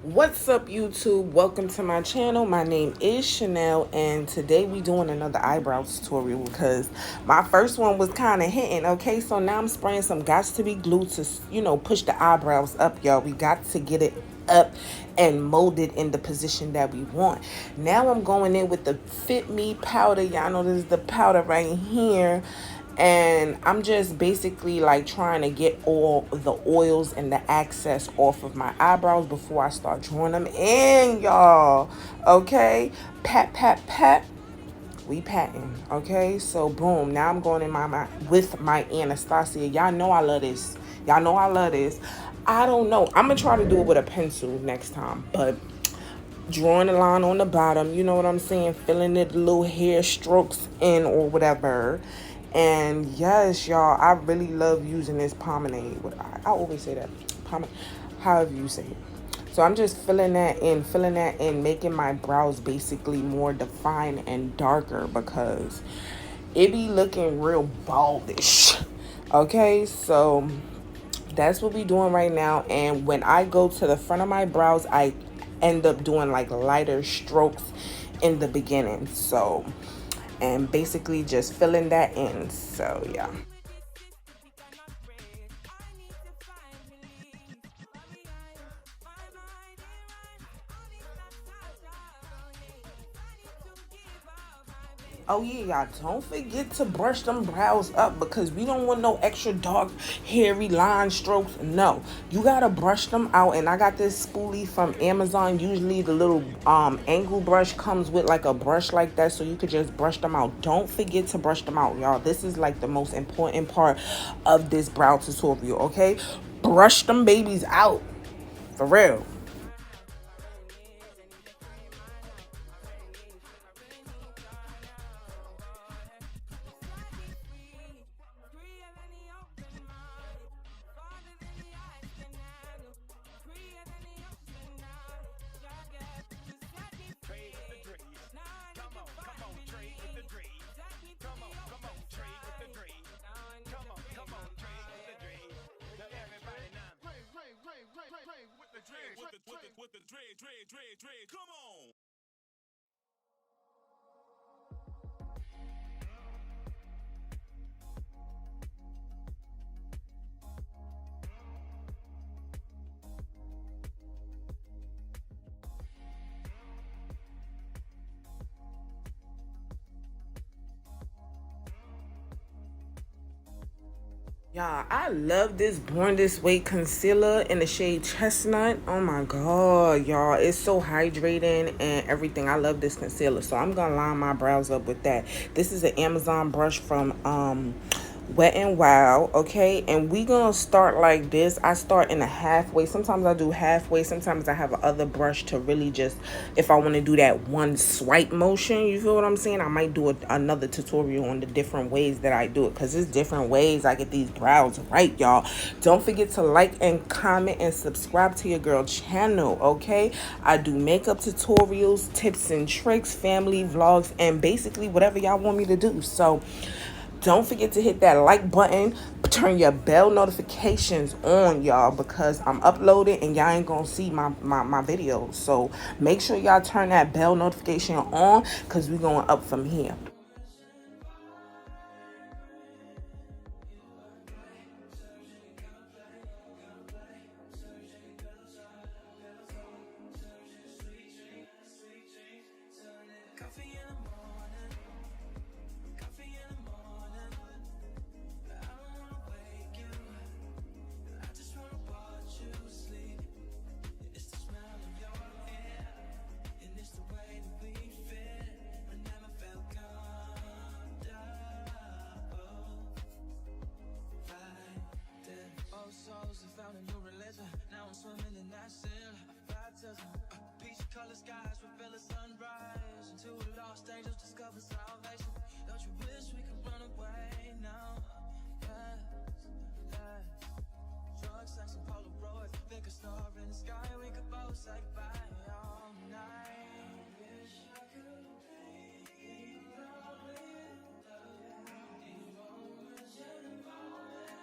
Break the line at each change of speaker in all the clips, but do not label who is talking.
What's up, YouTube? Welcome to my channel. My name is Chanel, and today we doing another eyebrow tutorial because my first one was kind of hitting. Okay, so now I'm spraying some Gots to Be glue to, push the eyebrows up, y'all. We got to get it up and molded in the position that we want. Now I'm going in with the Fit Me powder. Y'all know this is the powder right here. And I'm just basically like trying to get all the oils and the excess off of my eyebrows before I start drawing them in, y'all. Okay, pat pat pat, we patting. Okay, so boom, now I'm going in my with my Anastasia. Y'all know I love this. Y'all know I love this. I don't know, I'm gonna try to do it with a pencil next time, but drawing a line on the bottom, you know what I'm saying, filling it little hair strokes in or whatever. And yes, y'all, I really love using this pomade. I always say that, pomade, however you say it. So I'm just filling that in, making my brows basically more defined and darker because it be looking real baldish. Okay, so that's what we doing right now. And when I go to the front of my brows, I end up doing like lighter strokes in the beginning. So, and basically just filling that in. So yeah. Oh yeah, y'all, don't forget to brush them brows up because we don't want no extra dark, hairy line strokes. No, you gotta brush them out. And I got this spoolie from Amazon. Usually the little angle brush comes with like a brush like that, so you could just brush them out. Don't forget to brush them out, y'all. This is like the most important part of this brow tutorial, okay? Brush them babies out, for real.
With the dread, come on.
Y'all, I love this Born This Way concealer in the shade Chestnut. Oh my god, y'all, it's so hydrating and everything. I love this concealer, so I'm gonna line my brows up with that. This is an Amazon brush from Wet and Wild, okay? And we gonna start like this. I start in a halfway. Sometimes I do halfway. Sometimes I have a other brush to really just, if I want to do that one swipe motion, you feel what I'm saying? I might do another tutorial on the different ways that I do it because there's different ways I get these brows right, y'all. Don't forget to like and comment and subscribe to your girl channel, okay? I do makeup tutorials, tips and tricks, family vlogs, and basically whatever y'all want me to do. So don't forget to hit that like button, turn your bell notifications on, y'all, because I'm uploading and y'all ain't gonna see my videos. So make sure y'all turn that bell notification on because we're going up from here.
Souls have found a new religion. Now I'm swimming in that sin. Baptism, peach colored skies reveal a sunrise. Into lost angels discover salvation. Don't you wish we could run away now? Yes, yes. Drugs, sex, and Polaroids. Think a star in the sky. We could both say goodbye all night. Wish I could make you lonely. These moments in the moment.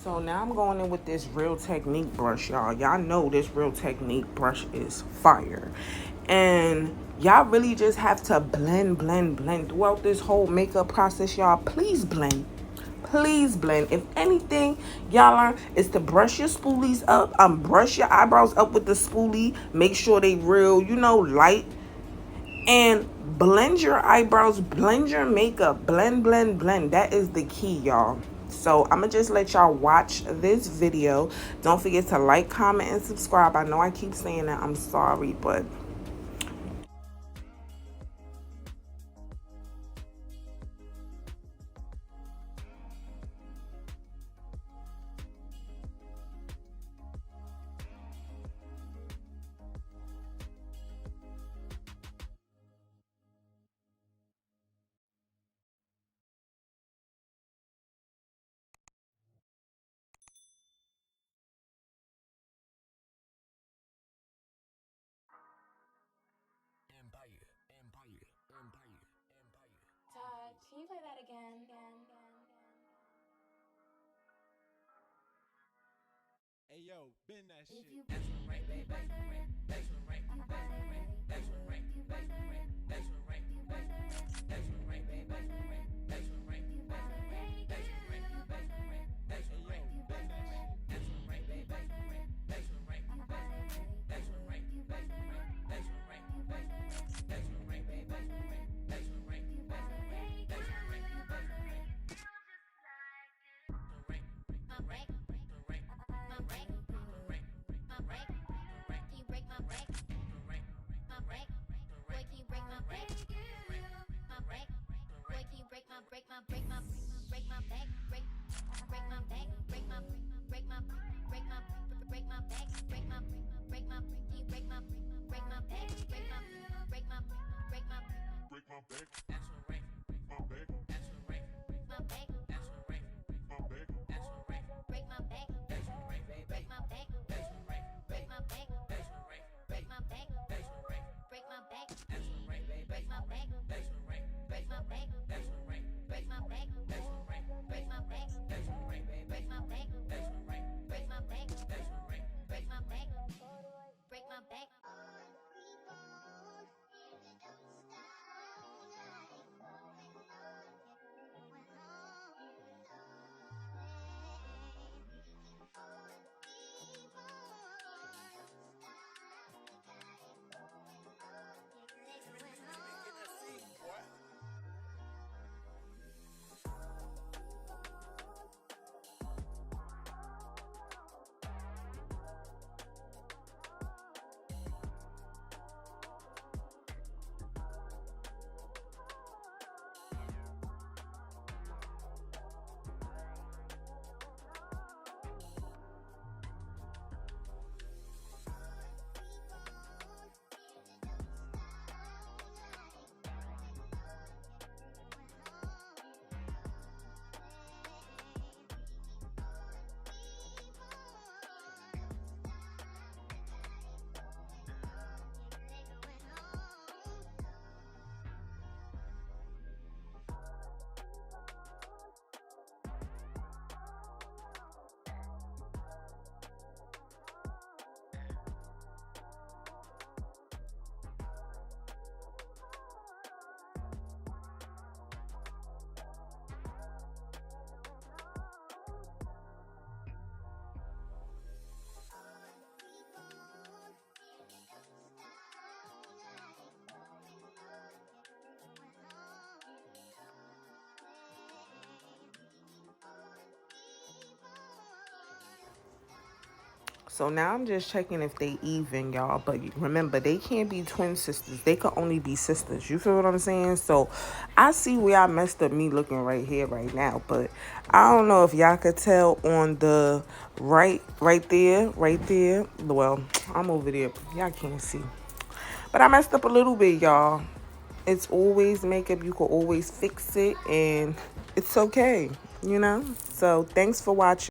So now I'm going in with this Real Technique brush, y'all. Y'all know this Real Technique brush is fire. And y'all really just have to blend, blend, blend throughout this whole makeup process, y'all. Please blend. Please blend. If anything, y'all learn is to brush your spoolies up. Brush your eyebrows up with the spoolie. Make sure they real, light. And blend your eyebrows, blend your makeup, blend, blend, blend. That is the key, y'all. So I'm gonna just let y'all watch this video. Don't forget to like, comment, and subscribe. I know I keep saying that. I'm sorry, but
Todd, can you play that again?
Hey yo, bend that shit.
so now I'm just checking if they even, y'all. But remember, they can't be twin sisters. They could only be sisters. You feel what I'm saying? So I see where I messed up me looking right here, right now. But I don't know if y'all could tell on the right there. Well, I'm over there. Y'all can't see. But I messed up a little bit, y'all. It's always makeup. You can always fix it. And it's okay, So thanks for watching.